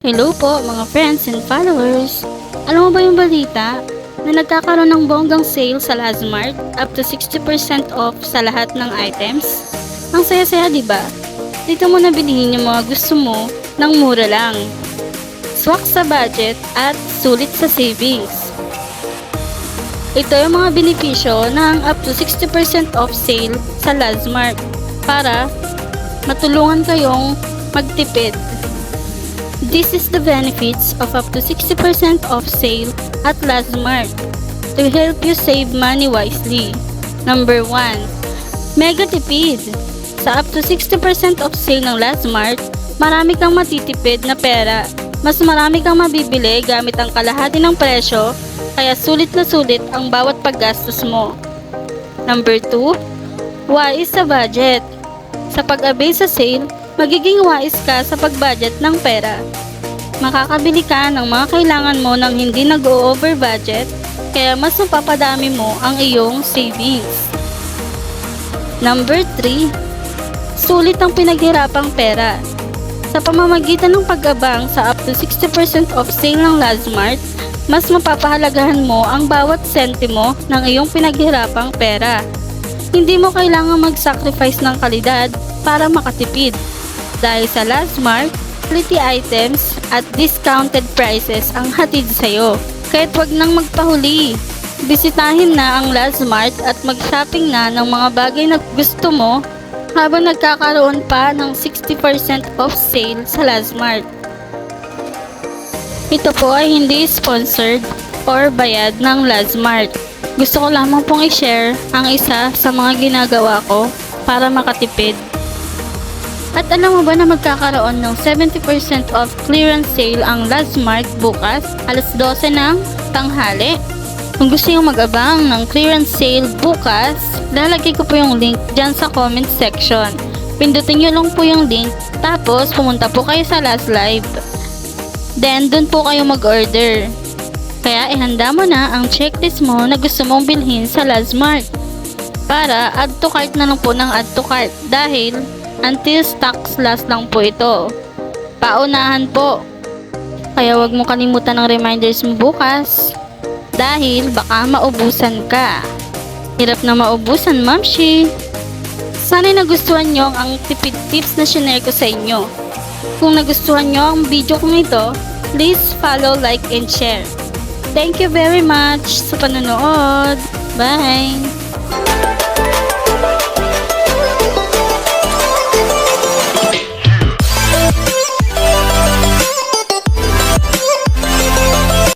Hello po mga friends and followers! Alam mo ba yung balita na nagkakaroon ng bonggang sale sa Lazmart up to 60% off sa lahat ng items? Ang saya-saya diba? Dito mo na bilhin yung mga gusto mo ng mura lang. Swak sa budget at sulit sa savings. Ito yung mga benepisyo ng up to 60% off sale sa Lazmart para matulungan kayong magtipid. This is the benefits of up to 60% off sale at Lazmart to help you save money wisely. Number 1. Mega tipid. Sa up to 60% off sale ng Lazmart, marami kang matitipid na pera. Mas marami kang mabibili gamit ang kalahati ng presyo, kaya sulit na sulit ang bawat paggastos mo. Number 2. Wais sa budget. Sa pag-avail sa sale, magiging wais ka sa pag-budget ng pera. Makakabili ka ng mga kailangan mo nang hindi nag-o-over budget, kaya mas mapapadami mo ang iyong savings. Number 3. Sulit ang pinaghirapang pera. Sa pamamagitan ng pag-abang sa up to 60% off sale ng Lazmart, mas mapapahalagahan mo ang bawat sentimo ng iyong pinaghirapang pera. Hindi mo kailangang mag-sacrifice ng kalidad para makatipid. Dahil sa Lazmart, quality items at discounted prices ang hatid sa'yo. Kahit wag nang magpahuli. Bisitahin na ang Lazmart at mag-shopping na ng mga bagay na gusto mo habang nagkakaroon pa ng 60% off sale sa Lazmart. Ito po ay hindi sponsored or bayad ng Lazmart. Gusto ko lamang pong i-share ang isa sa mga ginagawa ko para makatipid. At alam mo ba na magkakaroon ng 70% off clearance sale ang Lazmart bukas, alas 12 ng tanghali? Kung gusto nyo mag-abang ng clearance sale bukas, lalagay ko po yung link dyan sa comment section. Pindutin nyo lang po yung link, tapos pumunta po kayo sa last live. Then, dun po kayo mag-order. Kaya ihanda mo na ang checklist mo na gusto mong bilhin sa Lazmart. Para add to cart na lang po ng add to cart dahil until stocks last lang po ito. Paunahan po. Kaya wag mo kalimutan ng reminders mo bukas. Dahil baka maubusan ka. Hirap na maubusan, Mamshi. Sana'y nagustuhan nyo ang tipid tips na shinare ko sa inyo. Kung nagustuhan nyo ang video kong ito, please follow, like, and share. Thank you very much sa panonood. Bye!